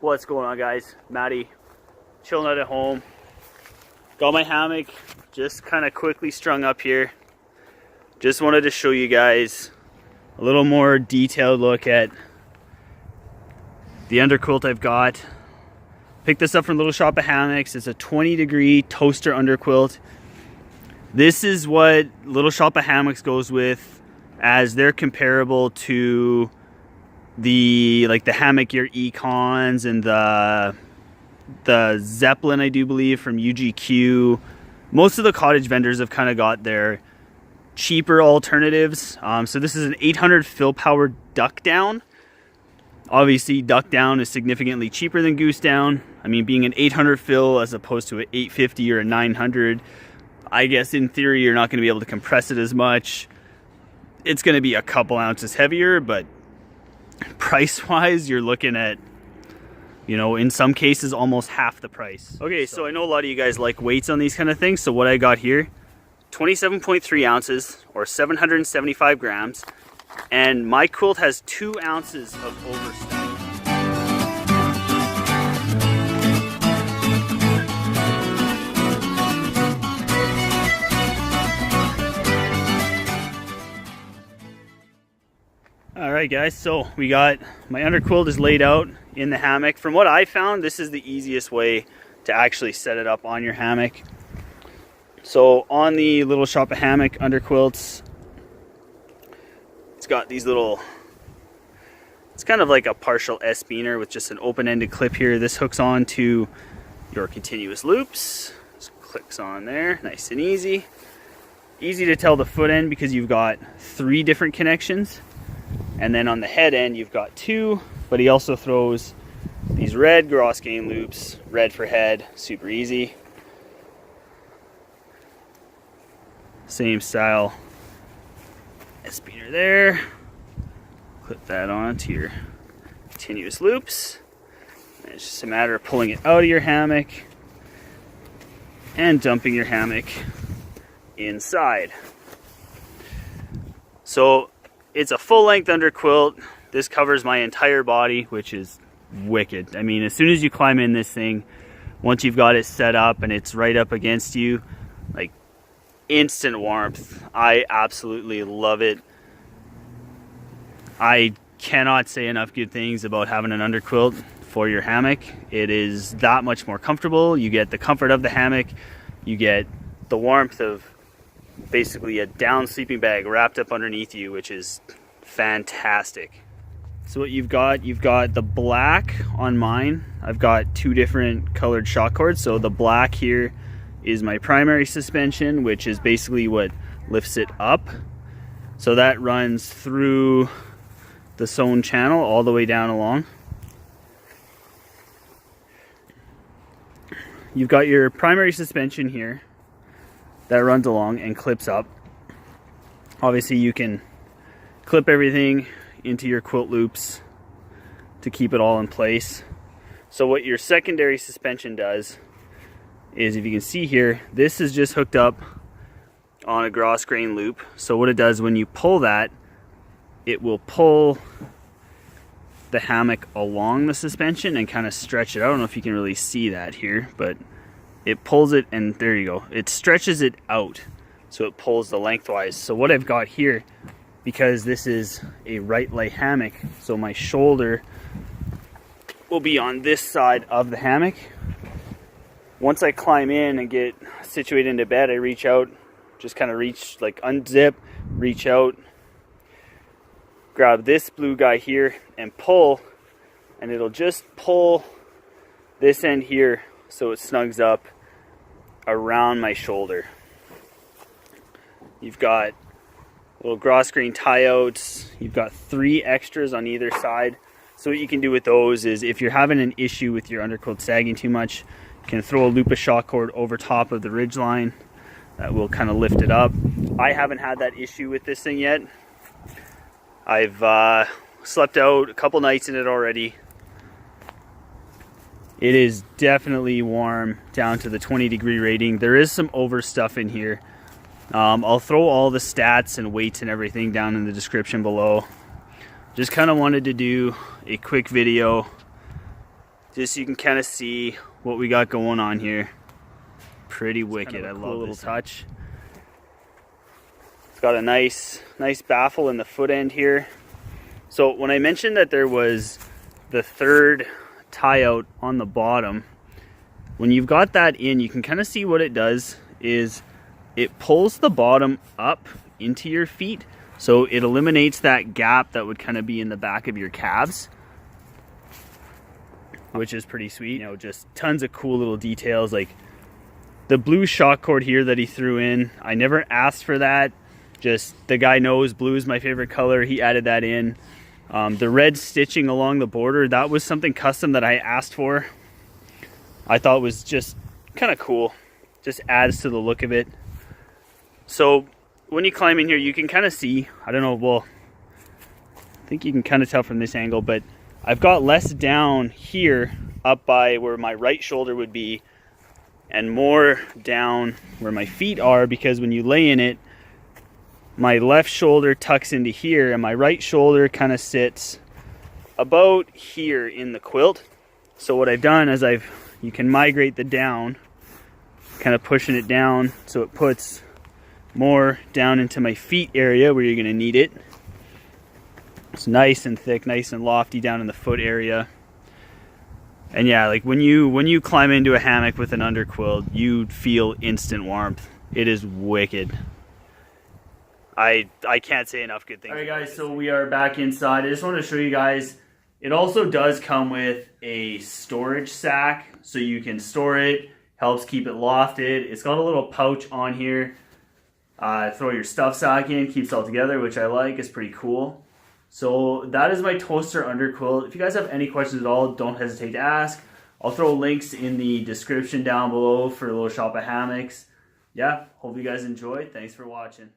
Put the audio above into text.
What's going on, guys? Maddie, chilling out at home. Got my hammock just kind of quickly strung up here. Just wanted to show you guys a little more detailed look at the underquilt I've got. Picked this up from Little Shop of Hammocks. It's a 20-degree toaster underquilt. This is what Little Shop of Hammocks goes with as they're comparable to the Hammock Gear Econs and the Zeppelin, I do believe, from UGQ. Most of the cottage vendors have kind of got their cheaper alternatives. So this is an 800 fill power duck down. Obviously, duck down is significantly cheaper than goose down. I mean, being an 800 fill as opposed to an 850 or a 900, I guess in theory you're not going to be able to compress it as much. It's going to be a couple ounces heavier, but price-wise, you're looking at, you know, in some cases almost half the price. Okay, so I know a lot of you guys like weights on these kind of things. So what I got here, 27.3 ounces or 775 grams. And my quilt has 2 ounces of overstuff. Alright guys, so we got my underquilt is laid out in the hammock. From what I found, this is the easiest way to actually set it up on your hammock. So on the Little Shop of Hammock underquilts, it's got these little, it's kind of like a partial S-beaner with just an open-ended clip here. This hooks on to your continuous loops. Just clicks on there, nice and easy. Easy to tell the foot end because you've got 3 different connections. And then on the head end, you've got 2, but he also throws these red Grosgain loops, red for head, super easy. Same style S-beaner there. Clip that onto your continuous loops. And it's just a matter of pulling it out of your hammock and dumping your hammock inside. So it's a full-length underquilt. This covers my entire body, which is wicked. I mean, as soon as you climb in this thing, once you've got it set up and it's right up against you, like instant warmth. I absolutely love it. I cannot say enough good things about having an underquilt for your hammock. It is that much more comfortable. You get the comfort of the hammock. You get the warmth of basically a down sleeping bag wrapped up underneath you, which is fantastic. So what you've got the black on mine. I've got 2 different colored shock cords. So the black here is my primary suspension, which is basically what lifts it up. So that runs through the sewn channel all the way down along. You've got your primary suspension here that runs along and clips up. Obviously you can clip everything into your quilt loops to keep it all in place. So what your secondary suspension does is, if you can see here, this is just hooked up on a Grosgrain loop. So what it does when you pull that, it will pull the hammock along the suspension and kind of stretch it. I don't know if you can really see that here, but it pulls it, and there you go. It stretches it out, so it pulls the lengthwise. So what I've got here, because this is a right lay hammock, so my shoulder will be on this side of the hammock. Once I climb in and get situated into bed, I reach out, just kind of reach, like unzip, reach out, grab this blue guy here and pull, and it'll just pull this end here so it snugs up around my shoulder. You've got little Grosgrain tie outs. You've got 3 extras on either side. So what you can do with those is, if you're having an issue with your underquilt sagging too much, you can throw a loop of shock cord over top of the ridge line. That will kind of lift it up. I haven't had that issue with this thing yet. I've slept out a couple nights in it already. It is definitely warm down to the 20-degree rating. There is some overstuff in here. I'll throw all the stats and weights and everything down in the description below. Just kind of wanted to do a quick video Just so you can kind of see what we got going on here. Pretty wicked. Kind of I love little touch. It's got a nice baffle in the foot end here. So when I mentioned that there was the third tie out on the bottom, when you've got that in, you can kind of see what it does is it pulls the bottom up into your feet. So it eliminates that gap that would kind of be in the back of your calves, which is pretty sweet. You know, just tons of cool little details, like the blue shock cord here that he threw in. I never asked for that. Just the guy knows blue is my favorite color. He added that in. The red stitching along the border, that was something custom that I asked for. I thought was just kind of cool. Just adds to the look of it. So when you climb in here, you can kind of see, I don't know, well, I think you can kind of tell from this angle, but I've got less down here up by where my right shoulder would be and more down where my feet are, because when you lay in it, my left shoulder tucks into here and my right shoulder kind of sits about here in the quilt. So what I've done is you can migrate the down, kind of pushing it down so it puts more down into my feet area where you're going to need it. It's nice and thick, nice and lofty down in the foot area. And yeah, like when you climb into a hammock with an underquilt, you feel instant warmth. It is wicked. I can't say enough good things. All right, guys, so we are back inside. I just want to show you guys, it also does come with a storage sack, so you can store it, helps keep it lofted. It's got a little pouch on here. Throw your stuff sack in, keeps it all together, which I like. It's pretty cool. So that is my toaster underquilt. If you guys have any questions at all, don't hesitate to ask. I'll throw links in the description down below for a little shop at Hammocks. Yeah, hope you guys enjoyed. Thanks for watching.